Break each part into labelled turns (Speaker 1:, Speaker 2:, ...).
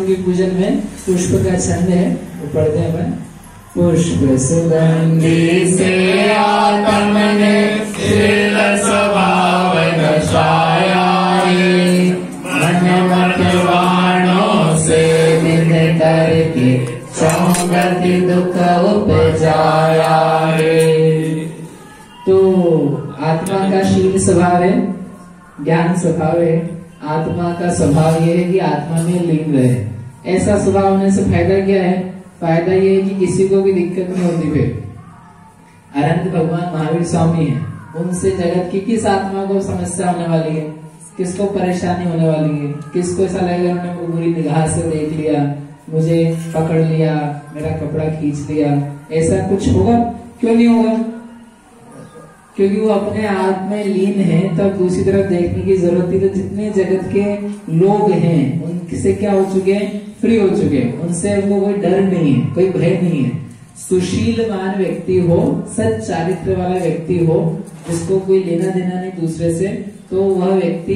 Speaker 1: की पूजन में पुष्प का छंद है, वो पढ़ते हैं अपन। पुष्प सुगंधि से आत्मने शील स्वभाव दशाया, मन मटवाणों से निध करके सौगति दुख उपजाया। तो आत्मा का शील स्वभाव है, ज्ञान स्वभाव है। आत्मा का स्वभाव ये है कि आत्मा में लीन रहे। ऐसा स्वभाव होने से फायदा क्या है? फायदा ये है कि किसी को भी दिक्कत नहीं होती। फिर अनंत भगवान महावीर स्वामी है, उनसे जगत की किस आत्मा को समस्या होने वाली है, किसको परेशानी होने वाली है, किसको ऐसा लगेगा उन्होंने बुरी निगाह से देख लिया, मुझे पकड़ लिया, मेरा कपड़ा खींच लिया, ऐसा कुछ होगा? क्यों नहीं होगा? क्योंकि वो अपने आप में लीन है। तब दूसरी तरफ देखने की जरूरत थी। तो जितने जगत के लोग हैं उनसे क्या हो चुके हैं? फ्री हो चुके हैं। उनसे उनको कोई डर नहीं है, कोई भय नहीं है। सुशीलवान व्यक्ति हो, सच् चारित्र वाला व्यक्ति हो, जिसको कोई लेना देना नहीं दूसरे से, तो वह व्यक्ति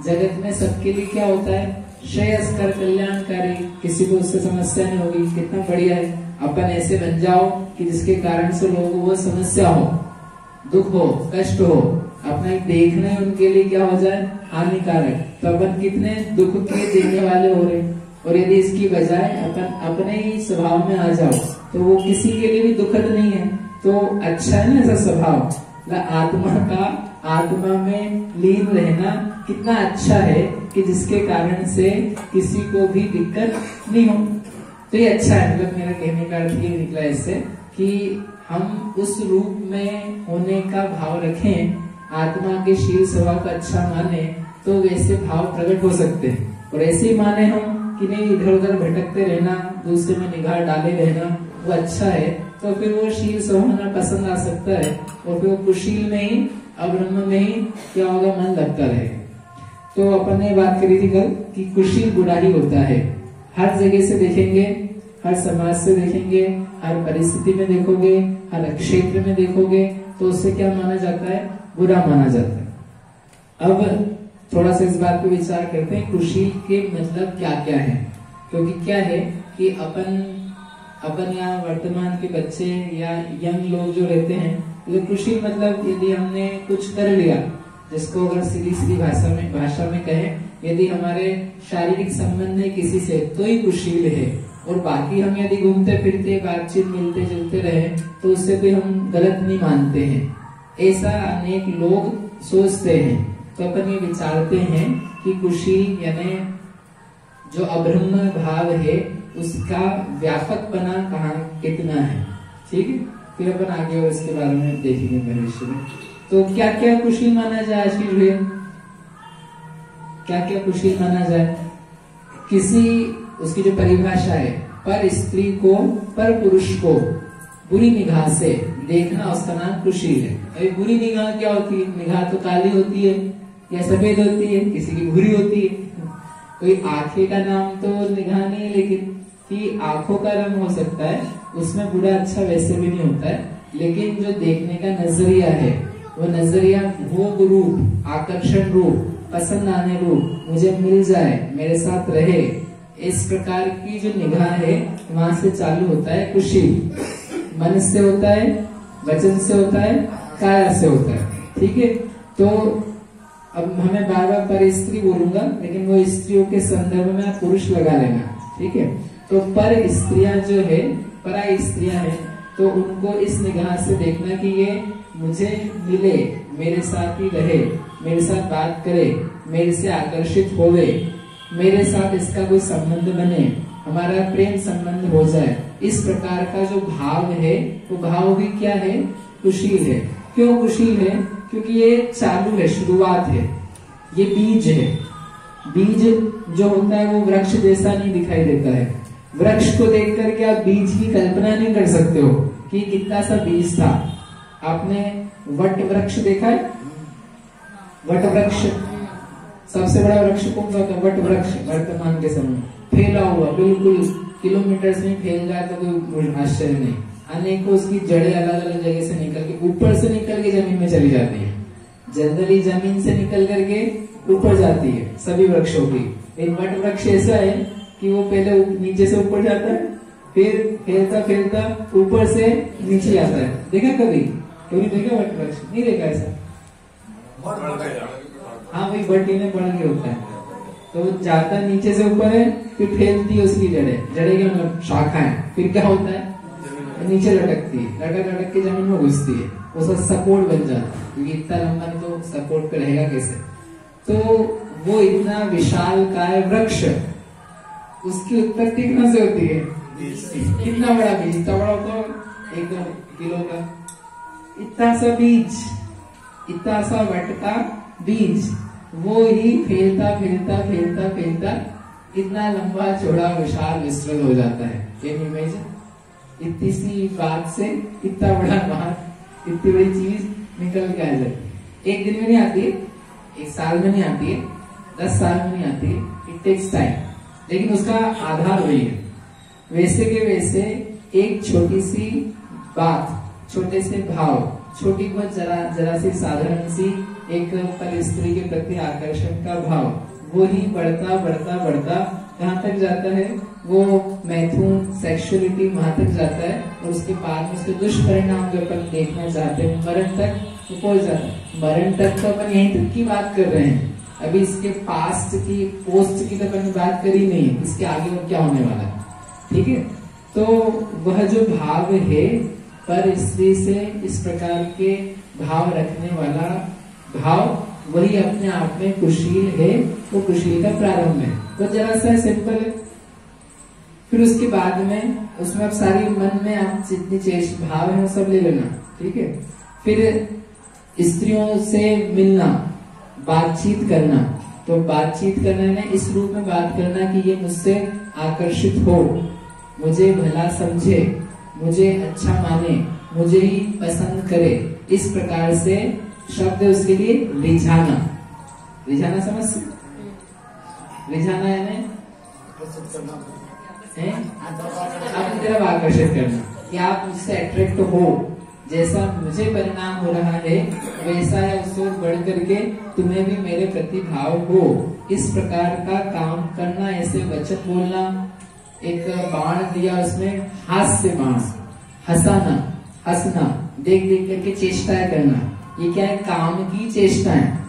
Speaker 1: जगत में सबके लिए क्या होता है? श्रेयस्कर, कल्याणकारी। किसी को उससे समस्या नहीं होगी। कितना बढ़िया है। अपन ऐसे बन जाओ कि जिसके कारण से लोगों को वो समस्या हो, दुख हो, कष्ट हो, अपना देखना ही उनके लिए क्या हो जाए? हानिकारक। तो अपन कितने दुख के देने वाले हो रहे। और यदि इसकी बजाय अपन अपने ही स्वभाव में आ जाओ तो वो किसी के लिए भी दुखद नहीं है। तो अच्छा है ना ऐसा स्वभाव। आत्मा का आत्मा में लीन रहना कितना अच्छा है कि जिसके कारण से किसी को भी दिक्कत नहीं हो। तो ये अच्छा है। मतलब मेरा कहने का अर्थ ये निकला इससे कि हम उस रूप में होने का भाव रखें, आत्मा के शील स्वभाव का अच्छा माने, तो वैसे भाव प्रकट हो सकते हैं। और ऐसे ही माने हम कि नहीं इधर उधर भटकते रहना, दूसरे में निगाह डाले रहना, वो अच्छा है, तो फिर वो शील स्वभाव होना पसंद आ सकता है। और फिर वो कुशील में ही, अब्रह्म में ही क्या होगा? मन लगता रहे। तो अपन ने बात करी थी कल कि कुशील बुरा ही होता है। हर जगह से देखेंगे, हर समाज से देखेंगे, हर परिस्थिति में देखोगे, हर क्षेत्र में देखोगे, तो उससे क्या माना जाता है? बुरा माना जाता है। अब थोड़ा सा इस बात पे विचार करते हैं, कुशील के मतलब क्या क्या है। क्योंकि क्या है कि अपन यहाँ वर्तमान के बच्चे या यंग लोग जो रहते हैं, तो कुशील मतलब यदि हमने कुछ कर लिया, जिसको अगर सीधी सीधी भाषा में कहें, यदि हमारे शारीरिक संबंध है किसी से, तो ही कुशील है। और बाकी हम यदि घूमते फिरते, बातचीत, मिलते जुलते रहे, तो उससे भी हम गलत नहीं मानते हैं। ऐसा अनेक लोग सोचते हैं। तो अपन ये विचारते हैं कि कुशील यानी जो अब्रह्म भाव है, उसका व्यापकपना कहाँ कितना है। ठीक है, फिर अपन आगे और इसके बारे में देखेंगे भविष्य में। तो क्या क्या कुशील माना जाए आशीष भैया? क्या क्या कुशील माना जाए? किसी उसकी जो परिभाषा है, पर स्त्री को, पर पुरुष को बुरी निगाह से देखना, उसका नाम कुशील है। अभी बुरी निगाह क्या होती है? निगाह तो काली होती है या सफेद होती है, किसी की बुरी होती है। कोई आंखें का नाम तो निगाह नहीं है, लेकिन कि आंखों का रंग हो सकता है, उसमें बुरा अच्छा वैसे भी नहीं होता है। लेकिन जो देखने का नजरिया है, वो नजरिया भोग रूप, आकर्षण रूप, पसंद आने रूप, मुझे मिल जाए, मेरे साथ रहे, इस प्रकार की जो निगाह है, वहां से चालू होता है कुशील। मन से होता है, वचन से होता है, काया से होता है। ठीक है, तो अब हमें बार बार पर स्त्री बोलूंगा, लेकिन वो स्त्रियों के संदर्भ में आप पुरुष लगा लेना। ठीक है, तो पर स्त्रियां जो है, पराई स्त्रियां हैं, तो उनको इस निगाह से देखना कि ये मुझे मिले, मेरे साथ ही रहे, मेरे साथ बात करे, मेरे से आकर्षित होवे, मेरे साथ इसका कोई संबंध बने, हमारा प्रेम संबंध हो जाए। इस प्रकार का जो भाव है, वो भाव भी क्या है? कुशील है। क्यों कुशील है? क्योंकि ये चालू है, शुरुआत है, ये बीज है। बीज जो होता है वो वृक्ष जैसा नहीं दिखाई देता है। वृक्ष को देख करके आप बीज की कल्पना नहीं कर सकते हो कि कितना सा बीज था। आपने वट वृक्ष देखा है? वट वृक्ष सबसे बड़ा वृक्ष कौन सा होता है? वट वृक्ष वर्तमान के समय फैला हुआ, बिल्कुल किलोमीटर में फैल जाए तो कोई आश्चर्य नहीं। अनेकों उसकी जड़ें अलग अलग जगह से निकल के, ऊपर से निकल के जमीन में चली जाती है। जनरली जमीन से निकल करके ऊपर जाती है सभी वृक्षों की। एक वट वृक्ष ऐसा है कि वो पहले नीचे से ऊपर जाता है, फिर फैलता फैलता ऊपर से नीचे आता है। देखा कभी देखा वट वृक्ष? नहीं देखा ऐसा? हाँ भाई, बट इन्हें बढ़ के होता है, तो जाता नीचे से ऊपर है, फिर फैलती है उसकी जड़े क्या मतलब शाखाएं, फिर क्या होता है नीचे लटकती है, लटक लटक के जमीन में घुसती है, उसका सपोर्ट बन जाता है, क्योंकि इतना लंबा तो सपोर्ट पे रहेगा कैसे। तो वो इतना विशाल काय वृक्ष, उसकी उत्पत्ति कहां से होती है? कितना बड़ा बीज, इतना बड़ा होता है 1-2 किलो का, इतना सा बीज, इतना सा वट का बीज, वो ही फैलता फैलता फैलता फैलता इतना लंबा चौड़ा विशाल विस्तृत हो जाता है। ये इमेज, इतनी सी बात से इतना बड़ा बात, इतनी बड़ी चीज निकल के आ जाती है। एक दिन में नहीं आती है, 1 साल में नहीं आती है, 10 साल में नहीं आती है, इट टेक्स टाइम, लेकिन उसका आधार वही है। वैसे के वैसे एक छोटी सी बात, छोटे से भाव, छोटी बहुत जरा सी साधारण सी एक पर स्त्री के प्रति आकर्षण का भाव, वो ही बढ़ता बढ़ता बढ़ता कहाँ तक जाता है? वो मैथुन सेक्सुअलिटी वहां तक जाता है, और उसके बाद में उसके दुष्परिणाम जो अपन देखना चाहते हैं मरण तक वो पहुंच जाता है। मरण तक तो अपन यहीं तक की बात कर रहे हैं, अभी इसके पास्ट की पोस्ट की तो अपन बात करी नहीं है, इसके आगे वो क्या होने वाला है। ठीक है, तो वह जो भाव है पर स्त्री से इस प्रकार के भाव रखने वाला भाव, वही अपने आप में कुशील है, वो कुशील का प्रारंभ है, वो जरा सा सिंपल है। फिर उसके बाद में उसमें आप सारी मन में आप जितनी चेष्ट भाव है वो सब ले लेना। ठीक है, फिर स्त्रियों से मिलना, बातचीत करना, तो बातचीत करने में इस रूप में बात करना कि ये मुझसे आकर्षित हो, मुझे भला समझे, मुझे अच्छा माने, मुझे ही पसंद करे, इस प्रकार से शब्द है उसके लिए रिझाना। रिझाना समझ से? रिझाना यानी अपनी तरफ आकर्षित करना, कि आप मुझसे अट्रैक्ट हो, जैसा मुझे परिणाम हो रहा है वैसा या उससे बढ़ करके तुम्हें भी मेरे प्रति भाव हो, इस प्रकार का काम करना, ऐसे वचन बोलना। एक बाण दिया उसमें, हास्य बाण, हंसाना, हंसना, देख देख करके चेष्टाएं करना, ये क्या है? काम की चेष्टा है।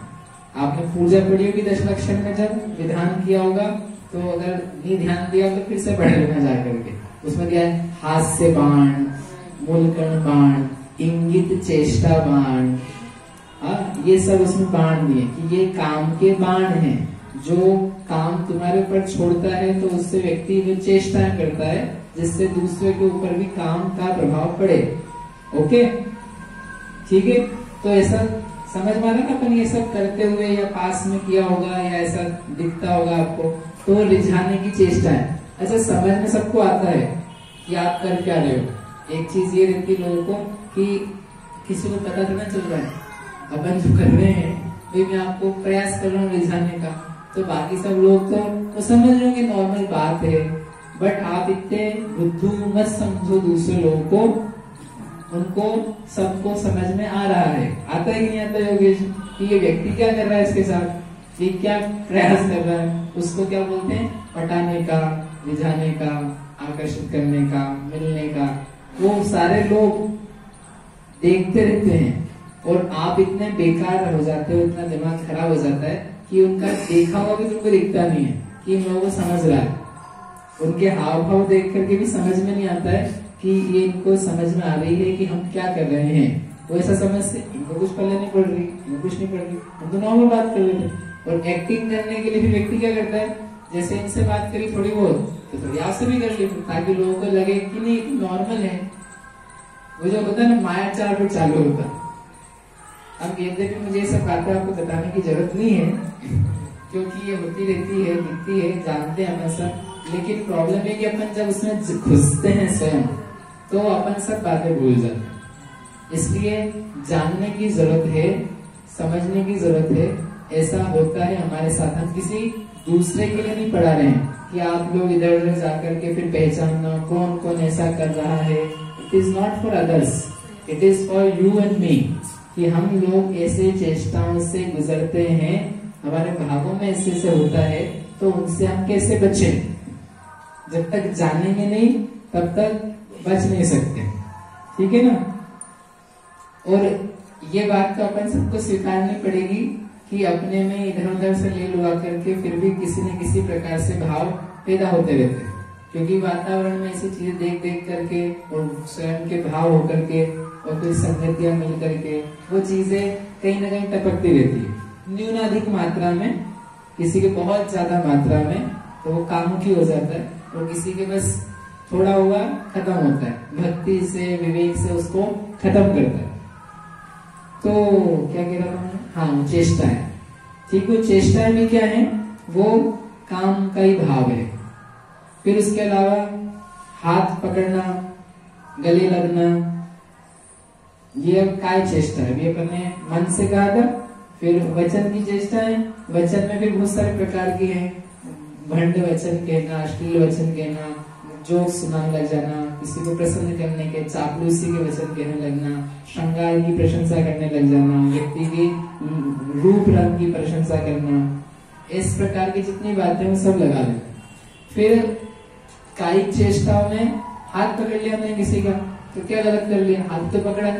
Speaker 1: आपने पूजा पढ़ी होगी 10 लक्षण का, जब विधान किया होगा, तो अगर नहीं ध्यान दिया तो फिर से पढ़ लेना जा करके, उसमें दिया है हास्य बाण, मूलकर्ण बाण, इंगित चेष्टा बाण, ये सब उसमें बाण दिए कि ये काम के बाण हैं, जो काम तुम्हारे ऊपर छोड़ता है तो उससे व्यक्ति जो चेष्टाएं करता है जिससे दूसरे के ऊपर भी काम का प्रभाव पड़े। ओके, ठीक है, तो ऐसा समझ में आ रहा ना, अपन ये सब करते हुए या पास में किया होगा या ऐसा दिखता होगा आपको, तो रिझाने की चेष्टा है। अच्छा, समझ में सबको आता है कि आप कर क्या रहे हो। एक चीज ये रहती है लोगों को कि किसी को पता तो ना चल रहा है अपन जो कर रहे हैं, मैं आपको प्रयास कर रहा हूँ रिझाने का, तो बाकी सब लोग तो समझ रहे हो कि नॉर्मल बात है, बट आप इतने बुद्धू मत समझो दूसरे लोगों को, उनको सबको समझ में आ रहा है। आता है कि नहीं आता योगेश, कि ये व्यक्ति क्या कर रहा है इसके साथ, ये क्या प्रयास कर रहा है, उसको क्या बोलते हैं? पटाने का, रिझाने का, आकर्षित करने का, मिलने का। वो सारे लोग देखते रहते हैं और आप इतने बेकार हो जाते हो, इतना दिमाग खराब हो जाता है कि उनका देखा हुआ भी तुमको दिखता नहीं है कि इन लोगों को समझ रहा है। उनके हाव भाव देख करके भी समझ में नहीं आता है कि ये इनको समझ में आ रही है कि हम क्या कर रहे हैं। वो ऐसा समझते इनको कुछ पल्ले नहीं पड़ रही, इनको कुछ नहीं पड़ रही, हम तो नॉर्मल बात कर लेते। और एक्टिंग करने के लिए भी व्यक्ति क्या करता है, जैसे इनसे बात करी थोड़ी बहुत तो थोड़ी आपसे भी कर ली, ताकि लोगों को लगे कि नहीं नॉर्मल है। वो जो होता है ना, माया चाल फिर चालू होता है। अब यद्यपि मुझे ये सब बातें आपको बताने की जरूरत नहीं है, क्योंकि ये होती रहती है, दिखती है, जानते हैं अपन सब। लेकिन प्रॉब्लम है कि अपन जब उसमें घुसते हैं स्वयं, तो अपन सब बातें भूल जाते हैं। इसलिए जानने की जरूरत है, समझने की जरूरत है। ऐसा होता है हमारे साथ, हम किसी दूसरे के लिए नहीं पढ़ा रहे हैं कि आप लोग इधर उधर जाकर के फिर पहचानना कौन कौन ऐसा कर रहा है। It is not for others, it is for you and me, कि हम लोग ऐसे चेष्टाओं से गुजरते हैं, हमारे भागों में ऐसे होता है, तो उनसे हम कैसे बचें। जब तक जानेंगे नहीं तब तक बच नहीं सकते, ठीक है ना। और ये बात तो अपन सबको स्वीकारनी पड़ेगी कि अपने में इधर उधर से ले लुआ करके फिर भी किसी न किसी प्रकार से भाव पैदा होते रहते हैं, क्योंकि वातावरण में ऐसी चीजें देख देख करके और स्वयं के भाव होकर के और कुछ संगतियां मिल करके वो चीजें कहीं ना कहीं टपकती रहती है, न्यूनाधिक मात्रा में, किसी के बहुत ज्यादा मात्रा में तो वो कामुकी हो जाता है, और किसी के बस थोड़ा हुआ खत्म होता है, भक्ति से विवेक से उसको खत्म करता है। तो क्या कह रहा हूँ, हाँ चेष्टा है, ठीक है। चेष्टा में क्या है, वो काम का ही भाव है। फिर उसके अलावा हाथ पकड़ना, गले लगना, ये अब काय चेष्टा है, ये अपन ने मन से कहा था। फिर वचन की चेष्टा है, वचन में भी बहुत सारे प्रकार की है, भंड वचन कहना, अश्लील वचन कहना, जोक सुनाने लग जाना, किसी को प्रसन्न करने के चापलूसी के वचन कहने लगना, श्रृंगार की प्रशंसा करने लग जाना, व्यक्ति की रूप रंग की प्रशंसा करना, इस प्रकार की जितनी बातें वो सब लगा देना। फिर कायिक चेष्टाओं में हाथ पकड़ लिया हमने किसी का, तो क्या गलत कर लिया, हाथ तो पकड़ा,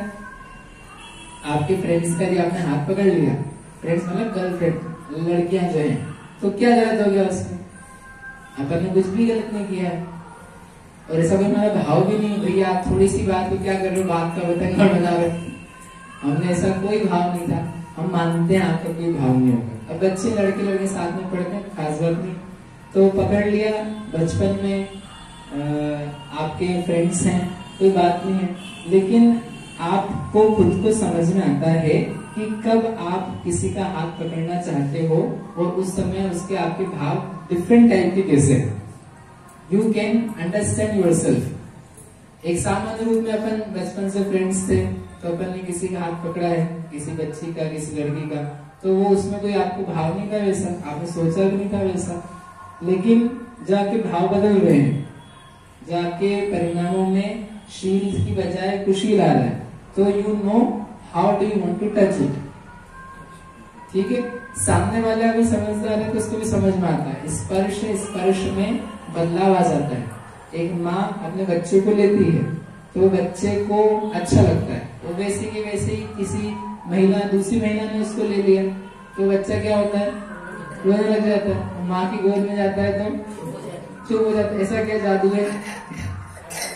Speaker 1: आपके फ्रेंड्स का भी आपने हाथ पकड़ लिया, फ्रेंड्स मतलब गर्लफ्रेंड लड़कियां जो है, तो क्या गलत हो गया उसमें, अपन ने कुछ भी गलत नहीं किया है। और ऐसा कोई हमारा भाव भी नहीं, भैया आप थोड़ी सी बात को क्या कर रहे हो, बात का बतंगड़ बना रहे, हमने ऐसा कोई भाव नहीं था, हम मानते हैं आपका कोई भाव नहीं होगा। अब बच्चे लड़के लड़के साथ में पढ़ते हैं, खास बात नहीं, तो पकड़ लिया बचपन में, आपके फ्रेंड्स हैं, कोई बात नहीं है, लेकिन आपको खुद को समझ में आता है कि कब आप किसी का हाथ पकड़ना चाहते हो और उस समय उसके आपके भाव डिफरेंट टाइप के कैसे हैं। You can understand your self. एक सामान्य रूप में अपन बचपन से फ्रेंड्स थे, तो अपन ने किसी का हाथ पकड़ा है, किसी बच्ची का, किसी लड़की का, तो वो उसमें कोई आपको भाव नहीं था वैसा, आपने सोचा भी नहीं था वैसा, लेकिन जाके भाव बदल रहे हैं, जाके परिणामों में शील की बजाय कुशील आ रहा है, तो you know how do you want to touch it, ठीक है। सामने वाला भी समझदार है तो उसको भी समझ में आता है, स्पर्श में बदलाव आ जाता है। एक माँ अपने बच्चे को लेती है तो बच्चे को अच्छा लगता है, और वैसे की वैसे ही किसी महिला, दूसरी महिला ने उसको ले लिया तो बच्चा क्या होता है, रोने लग जाता है, माँ की गोद में जाता है तो चुप हो जाता है। ऐसा क्या जादू है,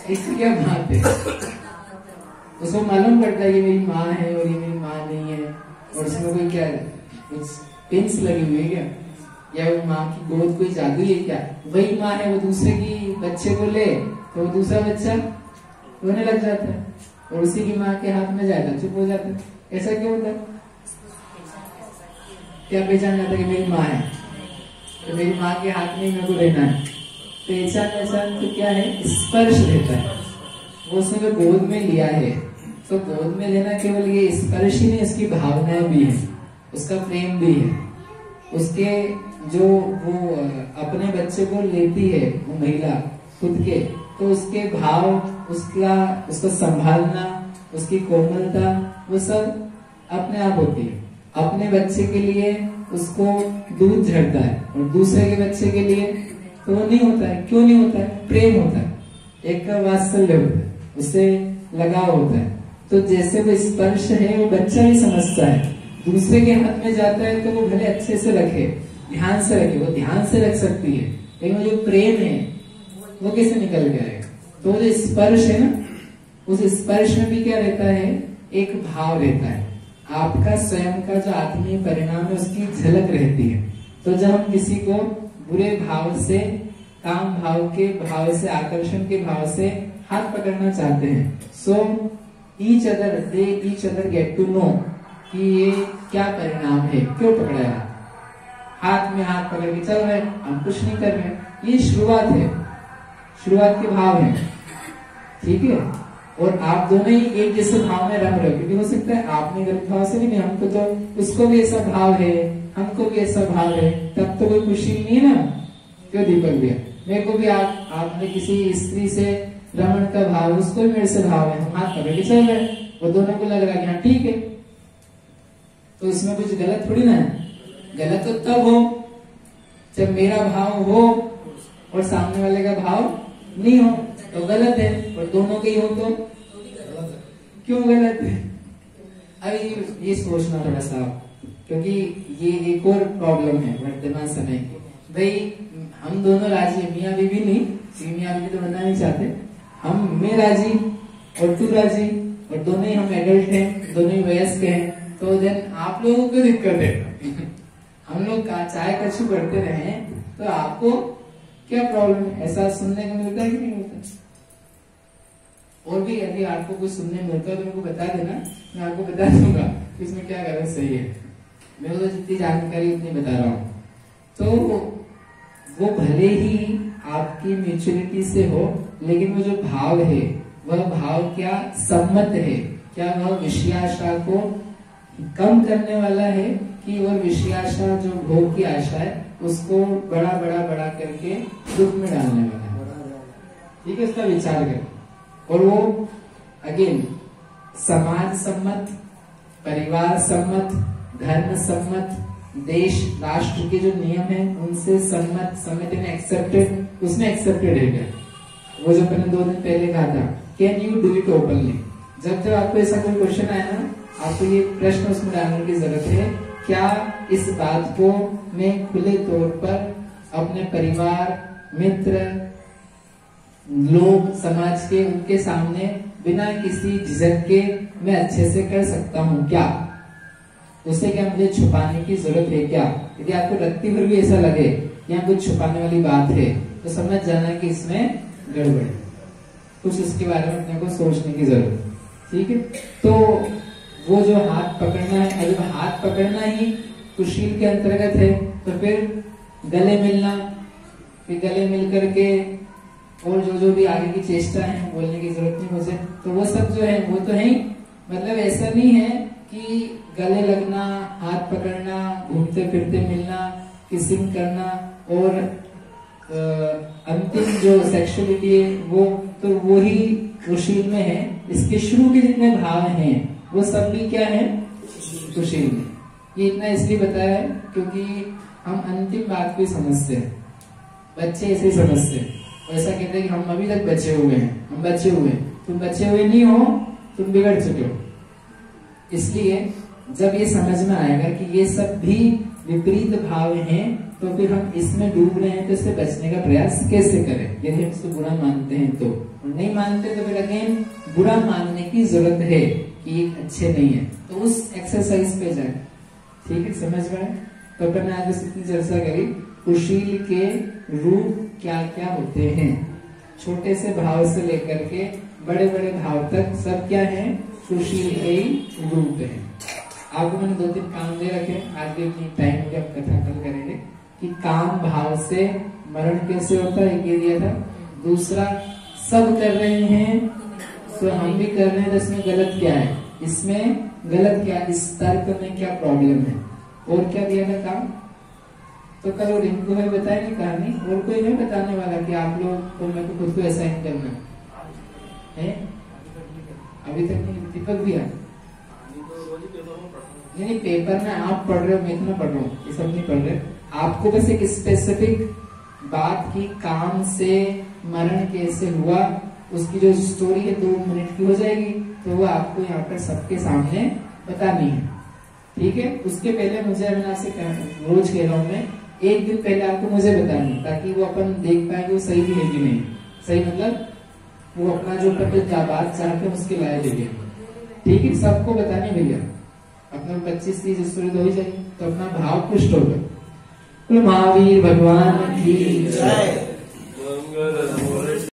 Speaker 1: इसकी क्या बात है, उसको मालूम पड़ता है ये मेरी माँ है और ये मेरी माँ नहीं है, और उसमें कोई क्या कुछ पिंस लगी हुई है क्या, या वो माँ की गोद कोई जादू है क्या, वही माँ है, वो दूसरे की बच्चे को ले तो वो दूसरा बच्चा रोने लग जाता है, और उसी की माँ के हाथ में जाता चुप हो जाता है। ऐसा क्यों होता है, क्या पहचान जाता है कि मेरी माँ है, तो मेरी माँ के हाथ में मेरे को रहना है। पहचान तो क्या है, स्पर्श रहता है, वो उसने गोद में लिया है, तो गोद में लेना केवल ये स्पर्श ही नहीं, उसकी भावनाएं भी है, उसका प्रेम भी है, उसके जो वो अपने बच्चे को लेती है वो महिला खुद के, तो उसके भाव, उसको संभालना, उसकी कोमलता, वो सब अपने आप होती है। अपने बच्चे के लिए उसको दूध झड़ता है और दूसरे के बच्चे के लिए तो वो नहीं होता है। क्यों नहीं होता है, प्रेम होता है, एक वात्सल्य होता है, उससे लगाव होता है। तो जैसे वो स्पर्श है वो बच्चा भी समझता है, दूसरे के हाथ में जाता है तो वो भले अच्छे से रखे, ध्यान से रखे, वो ध्यान से रख सकती है, लेकिन वो जो प्रेम है वो कैसे निकल जाएगा। तो जो स्पर्श है ना, उस स्पर्श में भी क्या रहता है, एक भाव रहता है, आपका स्वयं का जो आत्मीय परिणाम है उसकी झलक रहती है। तो जब हम किसी को बुरे भाव से, काम भाव के भाव से, आकर्षण के भाव से हाथ पकड़ना चाहते हैं, so each other get to know कि ये क्या परिणाम है, क्यों पकड़ा है, हाथ में हाथ पकड़ के चल रहे, हम कुछ नहीं कर रहे, ये शुरुआत है, शुरुआत के भाव है, ठीक है। और आप दोनों ही एक जैसे भाव में रंग रहे, क्योंकि हो सकता है आपने गलत भाव से नहीं, हमको तो उसको भी ऐसा भाव है, हमको भी ऐसा भाव है, तब तो कोई खुशी नहीं है ना। क्यों दीपक भैया, मेरे को भी आपने किसी स्त्री से रमण का भाव, उसको भी मेरे से भाव है, हम हाथ पकड़ के चल रहे, वो दोनों को लग रहा है कि हाँ ठीक है, तो इसमें कुछ गलत थोड़ी ना है। गलत तो तब हो जब मेरा भाव हो और सामने वाले का भाव नहीं हो तो गलत है, और दोनों के ही हो तो क्यों गलत है? अभी ये सोचना थोड़ा सा, क्योंकि ये एक और प्रॉब्लम है वर्तमान समय की। भाई हम दोनों राजी हैं, मियाँ बीवी नहीं, मियाँ बीवी तो बनना नहीं चाहते, मैं राजी और तू राजी और दोनों ही हम एडल्ट हैं, दोनों ही वयस्क हैं, तो देन आप लोगों को दिक्कत है। हम लोग चाहे कछु करते रहे तो आपको क्या प्रॉब्लम है? ऐसा सुनने को मिलता है कि नहीं मिलता? और भी यदि आपको कुछ सुनने मिलता है तो मेरे को बता देना, मैं आपको बता दूंगा कि इसमें क्या गलत सही है। मैं तो जितनी जानकारी उतनी बता रहा हूँ। तो वो भले ही आपकी मैच्योरिटी से हो, लेकिन वो जो भाव है वह भाव क्या सम्मत है? क्या वह विषयाशा को कम करने वाला है कि वह विषयाशा जो भोग की आशा है उसको बड़ा करके दुख में डालने वाला है? ठीक है, इसका विचार करें। और वो अगेन समाज सम्मत, परिवार सम्मत, धर्म सम्मत, देश राष्ट्र के जो नियम है उनसे सम्मत एक्सेप्टेड, उसमें एक्सेप्टेड है क्या? वो जो मैंने 2 दिन पहले कहा था, can you do it openly? जब आपको ऐसा कोई क्वेश्चन आया ना, आपको ये प्रश्न उसमें डालने की जरूरत है, क्या इस बात को मैं खुले तौर पर अपने परिवार, मित्र, लोग, समाज के, उनके सामने बिना किसी झिझक के मैं अच्छे से कर सकता हूँ क्या? उसे क्या मुझे छुपाने की जरूरत है क्या? यदि आपको रत्ती भर भी ऐसा लगे कि यहाँ कुछ छुपाने वाली बात है तो समझ जाना कि इसमें गड़बड़ है, कुछ इसके बारे में अपने को सोचने की जरूरत है। ठीक है, तो वो जो हाथ पकड़ना है, अगर हाथ पकड़ना ही कुशील के अंतर्गत है तो फिर गले मिलना, फिर गले मिल करके और जो भी आगे की चेष्टा है बोलने की जरूरत नहीं मुझे, तो वो सब जो है वो तो है ही। मतलब ऐसा नहीं है कि गले लगना, हाथ पकड़ना, घूमते फिरते मिलना, किसिंग करना और अंतिम जो सेक्सुअलिटी है वो ही कुशील में है। इसके शुरू के जितने भाव हैं वो सब भी क्या है? कुशील में। ये इतना इसलिए बताया है क्योंकि हम अंतिम बात को समझते हैं, बच्चे ऐसे ही समझते हैं, ऐसा कहते हैं कि हम अभी तक बचे हुए हैं, हम बचे हुए हैं। तुम बचे हुए नहीं हो, तुम बिगड़ चुके हो। इसलिए जब ये समझ में आएगा कि ये सब भी विपरीत भाव हैं, तो फिर हम इसमें डूब रहे हैं तो इससे बचने का प्रयास कैसे करें? यदि हम इसको बुरा मानते हैं तो, और नहीं मानते तो फिर अगेन बुरा मानने की जरूरत है कि ये अच्छे नहीं है, तो उस एक्सरसाइज पे जाए। ठीक है, समझ में आए? तो अपन आज बस इतनी चर्चा करी, कुशील के रूप क्या क्या होते हैं। छोटे से भाव से लेकर के बड़े बड़े भाव तक सब क्या है? कुशील के ही रूप है। आपको मैंने 2-3 काम दे रखे, आज भी अपनी टाइम में कथा कल करेंगे कि काम भाव से मरण कैसे होता है, ये दिया था। दूसरा, सब कर रहे हैं तो हम भी कर रहे हैं, तो इसमें गलत क्या है? इसमें गलत क्या, इस तर्क में क्या प्रॉब्लम है? और क्या दिया था काम? तो कल वो रिंकू है बताएंगे कहानी, और कोई नहीं बताने वाला कि आप लोग को मेरे को खुद को ऐसा ही करना है। अभी तक नहीं, दीपक भी है नहीं, पेपर में आप पढ़ रहे हो, मैं इतना पढ़ रहा हूँ, ये सब नहीं पढ़ रहे। आपको बस एक स्पेसिफिक बात की, काम से मरण कैसे हुआ, उसकी जो स्टोरी है 2 मिनट की हो जाएगी, तो वो आपको यहाँ पर सबके सामने बतानी है। ठीक है, उसके पहले मुझे, मैं आपसे रोज कह रहा हूँ, मैं 1 दिन पहले आपको मुझे बतानी, ताकि वो अपन देख पाए वो सही भी है कि नहीं। सही मतलब वो अपना जो बात चाहते हैं उसके लायक है। ठीक है, सबको बतानी भैया, अपना 25-30 स्टोरी तो हो जाएगी, तो अपना भाव पुष्ट होगा। महावीर भगवान की जय।